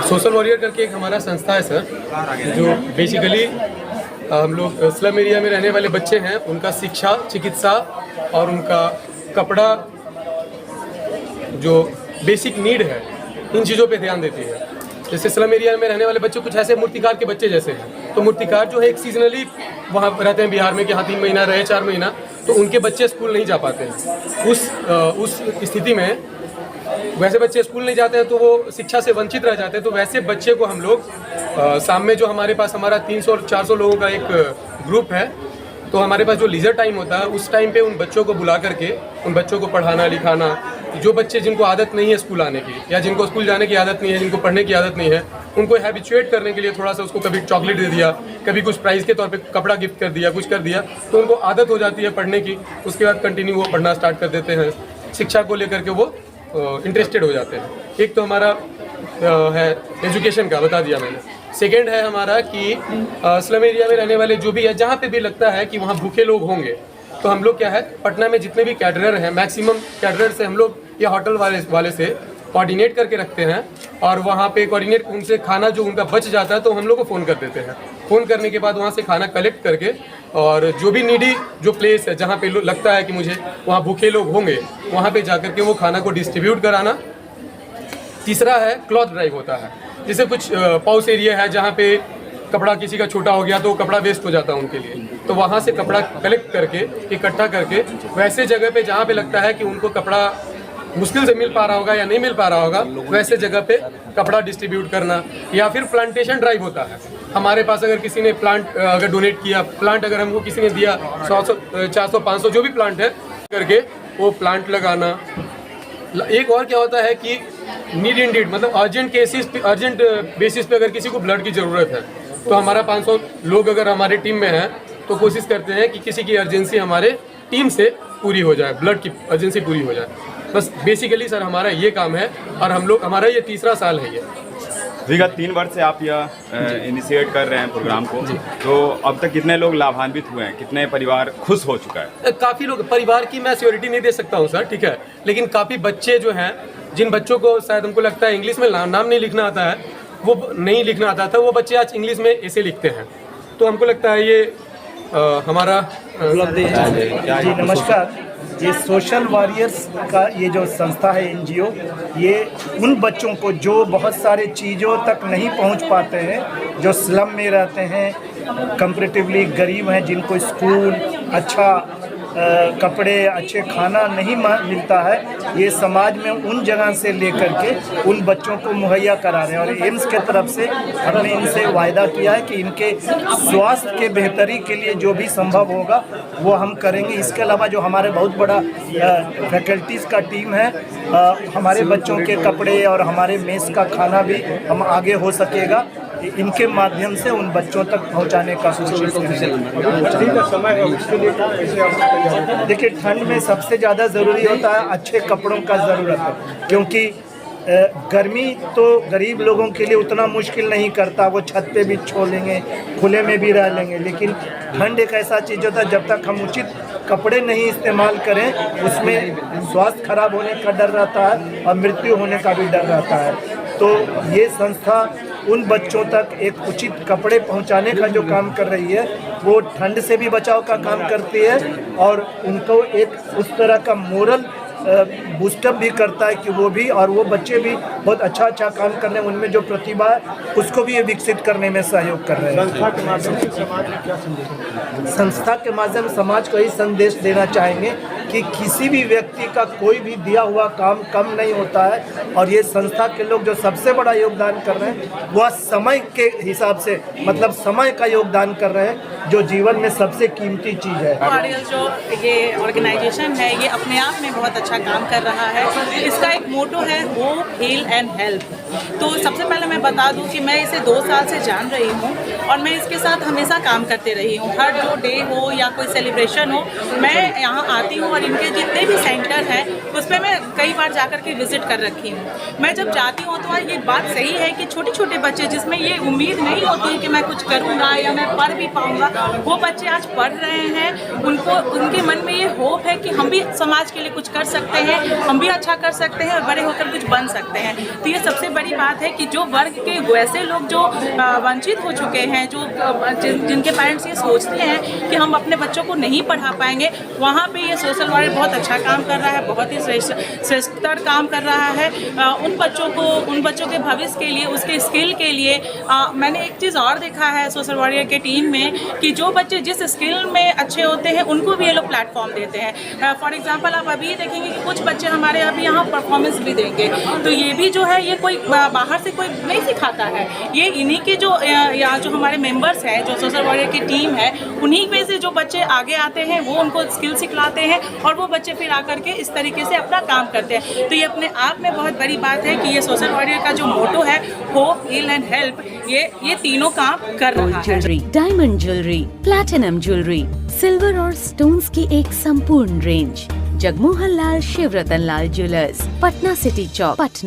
Social warrior करके एक हमारा संस्था है सर, जो बेसिकली हम लोग स्लम एरिया में रहने वाले बच्चे हैं, उनका शिक्षा, चिकित्सा और उनका कपड़ा जो बेसिक नीड है, इन चीज़ों पे ध्यान देती है। जैसे स्लम एरिया में रहने वाले बच्चे कुछ ऐसे मूर्तिकार के बच्चे जैसे हैं, तो मूर्तिकार जो है एक सीजनली वहाँ रहते हैं बिहार में कि हाँ 3 महीना रहे 4 महीना, तो उनके बच्चे स्कूल नहीं जा पाते हैं। उस स्थिति में वैसे बच्चे स्कूल नहीं जाते हैं तो वो शिक्षा से वंचित रह जाते हैं। तो वैसे बच्चे को हम लोग शाम में जो हमारे पास हमारा 300-400 लोगों का एक ग्रुप है, तो हमारे पास जो लीजर टाइम होता है उस टाइम पे उन बच्चों को बुला करके उन बच्चों को पढ़ाना लिखाना, जो बच्चे जिनको आदत नहीं है स्कूल आने की या जिनको स्कूल जाने की आदत नहीं है, जिनको पढ़ने की आदत नहीं है, उनको हैबिचुएट करने के लिए थोड़ा सा उसको कभी चॉकलेट दे दिया, कभी कुछ प्राइज़ के तौर पे कपड़ा गिफ्ट कर दिया, कुछ कर दिया, तो उनको आदत हो जाती है पढ़ने की। उसके बाद कंटिन्यू वो पढ़ना स्टार्ट कर देते हैं, शिक्षा को लेकर के वो इंटरेस्टेड हो जाते हैं। एक तो हमारा है एजुकेशन का, बता दिया मैंने। सेकेंड है हमारा कि स्लम एरिया में रहने वाले जो भी है, जहाँ पे भी लगता है कि वहाँ भूखे लोग होंगे, तो हम लोग क्या है, पटना में जितने भी कैटरर हैं, मैक्सिमम कैटरर से हम लोग या होटल वाले से कोऑर्डिनेट करके रखते हैं, और वहाँ पे कोऑर्डिनेट उनसे खाना जो उनका बच जाता है तो हम लोग को फ़ोन कर देते हैं। फ़ोन करने के बाद वहाँ से खाना कलेक्ट करके, और जो भी नीडी जो प्लेस है जहाँ पे लगता है कि मुझे वहाँ भूखे लोग होंगे, वहाँ पे जा के वो खाना को डिस्ट्रीब्यूट कराना। तीसरा है क्लॉथ ड्राइव होता है, जैसे कुछ पाउस एरिया है जहाँ पे कपड़ा किसी का छोटा हो गया तो कपड़ा वेस्ट हो जाता है उनके लिए, तो वहाँ से कपड़ा कलेक्ट करके इकट्ठा करके वैसे जगह पे जहाँ पे लगता है कि उनको कपड़ा मुश्किल से मिल पा रहा होगा या नहीं मिल पा रहा होगा, वैसे जगह पे कपड़ा डिस्ट्रीब्यूट करना। या फिर प्लांटेशन ड्राइव होता है हमारे पास, अगर किसी ने प्लांट अगर डोनेट किया, प्लांट अगर हमको किसी ने दिया 100, 400, 500 जो भी प्लांट है करके वो प्लांट लगाना। एक और क्या होता है कि नीड इन डीड, मतलब अर्जेंट बेसिस पे अगर किसी को ब्लड की ज़रूरत है, तो हमारा 500 लोग अगर हमारे टीम में हैं तो कोशिश करते हैं कि किसी की अर्जेंसी हमारे टीम से पूरी हो जाए, ब्लड की अर्जेंसी पूरी हो जाए। बस बेसिकली सर हमारा ये काम है, और हम लोग हमारा ये तीसरा साल है ये। विगत 3 वर्ष से आप यह इनिशिएट कर रहे हैं प्रोग्राम को, तो अब तक कितने लोग लाभान्वित हुए हैं, कितने परिवार खुश हो चुका है? काफ़ी लोग, परिवार की मैं श्योरिटी नहीं दे सकता हूँ सर, ठीक है, लेकिन काफ़ी बच्चे जो हैं, जिन बच्चों को शायद हमको लगता है इंग्लिश में नाम नहीं लिखना आता है, वो नहीं लिखना आता था, वो बच्चे आज इंग्लिश में ऐसे लिखते हैं। तो हमको लगता है ये हमारा उपलब्धि है। जी नमस्कार। ये सोशल वॉरियर्स का ये जो संस्था है, NGO, ये उन बच्चों को जो बहुत सारे चीज़ों तक नहीं पहुंच पाते हैं, जो स्लम में रहते हैं, कंपैरेटिवली गरीब हैं, जिनको स्कूल, अच्छा कपड़े, अच्छे खाना नहीं मिलता है, ये समाज में उन जगह से लेकर के उन बच्चों को मुहैया करा रहे हैं। और एम्स के तरफ से हमने इनसे वायदा किया है कि इनके स्वास्थ्य के बेहतरी के लिए जो भी संभव होगा वो हम करेंगे। इसके अलावा जो हमारे बहुत बड़ा फैकल्टीज़ का टीम है, हमारे बच्चों के कपड़े और हमारे मेस का खाना भी हम आगे हो सकेगा, इनके माध्यम से उन बच्चों तक पहुंचाने का कोशिश करेंगे। देखिए, ठंड में सबसे ज़्यादा ज़रूरी होता है अच्छे कपड़ों का ज़रूरत है, क्योंकि गर्मी तो गरीब लोगों के लिए उतना मुश्किल नहीं करता, वो छत पे भी छो लेंगे, खुले में भी रह लेंगे, लेकिन ठंड एक ऐसा चीज़ होता है, जब तक हम उचित कपड़े नहीं इस्तेमाल करें उसमें स्वास्थ्य खराब होने का डर रहता है और मृत्यु होने का भी डर रहता है। तो ये संस्था उन बच्चों तक एक उचित कपड़े पहुंचाने का जो काम कर रही है, वो ठंड से भी बचाव का काम करती है और उनको एक उस तरह का मोरल बूस्टअप भी करता है कि वो भी और वो बच्चे भी बहुत अच्छा काम करने, उनमें जो प्रतिभा है उसको भी ये विकसित करने में सहयोग कर रहे हैं। संस्था के माध्यम से समाज में क्या संदेश? संस्था के माध्यम से समाज को ही संदेश देना चाहेंगे कि किसी भी व्यक्ति का कोई भी दिया हुआ काम कम नहीं होता है, और ये संस्था के लोग जो सबसे बड़ा योगदान कर रहे हैं वह समय के हिसाब से, मतलब समय का योगदान कर रहे हैं, जो जीवन में सबसे कीमती चीज़ है। जो ये ऑर्गेनाइजेशन है ये अपने आप में बहुत अच्छा काम कर रहा है। इसका एक मोटो है होप, हील एंड हेल्प। तो सबसे पहले मैं बता दूं कि मैं इसे 2 साल से जान रही हूँ और मैं इसके साथ हमेशा काम करते रही हूँ। हर जो डे हो या कोई सेलिब्रेशन हो, मैं यहाँ आती हूँ और इनके जितने भी सेंटर हैं उस पर मैं कई बार जाकर के विजिट कर रखी हूँ। मैं जब जाती हूँ तो ये बात सही है कि छोटे छोटे बच्चे जिसमें ये उम्मीद नहीं होती है कि मैं कुछ करूँगा या मैं पढ़ भी पाऊँगा, वो बच्चे आज पढ़ रहे हैं। उनको उनके मन में ये होप है कि हम भी समाज के लिए कुछ कर सकते हैं, हम भी अच्छा कर सकते हैं और बड़े होकर कुछ बन सकते हैं। तो ये सबसे बड़ी बात है कि जो वर्ग के वैसे लोग जो वंचित हो चुके हैं, जो जिनके पेरेंट्स ये सोचते हैं कि हम अपने बच्चों को नहीं पढ़ा पाएंगे, वहाँ पे ये सोशल वर्कर बहुत अच्छा काम कर रहा है, बहुत ही श्रेष्ठतर काम कर रहा है। उन बच्चों के भविष्य के लिए, उसके स्किल के लिए मैंने एक चीज़ और देखा है सोशल वर्कर के टीम में कि जो बच्चे जिस स्किल में अच्छे होते हैं उनको भी ये लोग प्लेटफॉर्म देते हैं। फॉर एग्जांपल आप अभी देखेंगे कि कुछ बच्चे हमारे अभी यहाँ परफॉर्मेंस भी देंगे, तो ये भी जो है ये कोई बाहर से कोई नहीं सिखाता है, ये इन्हीं के जो यहाँ जो हमारे मेंबर्स हैं, जो सोशल वर्कर की टीम है, उन्हीं में से जो बच्चे आगे आते हैं वो उनको स्किल सिखलाते हैं और वो बच्चे फिर आकर के इस तरीके से अपना काम करते हैं। तो ये अपने आप में बहुत बड़ी बात है कि ये सोशल वर्कर का जो मोटो है, होप, हील एंड हेल्प, ये तीनों काम कर रहा है। Jewellery, diamond jewellery, platinum jewellery, silver और स्टोन्स की एक संपूर्ण रेंज। जगमोहन लाल शिवरतन लाल ज्वेलर्स, पटना सिटी चौक, पटना।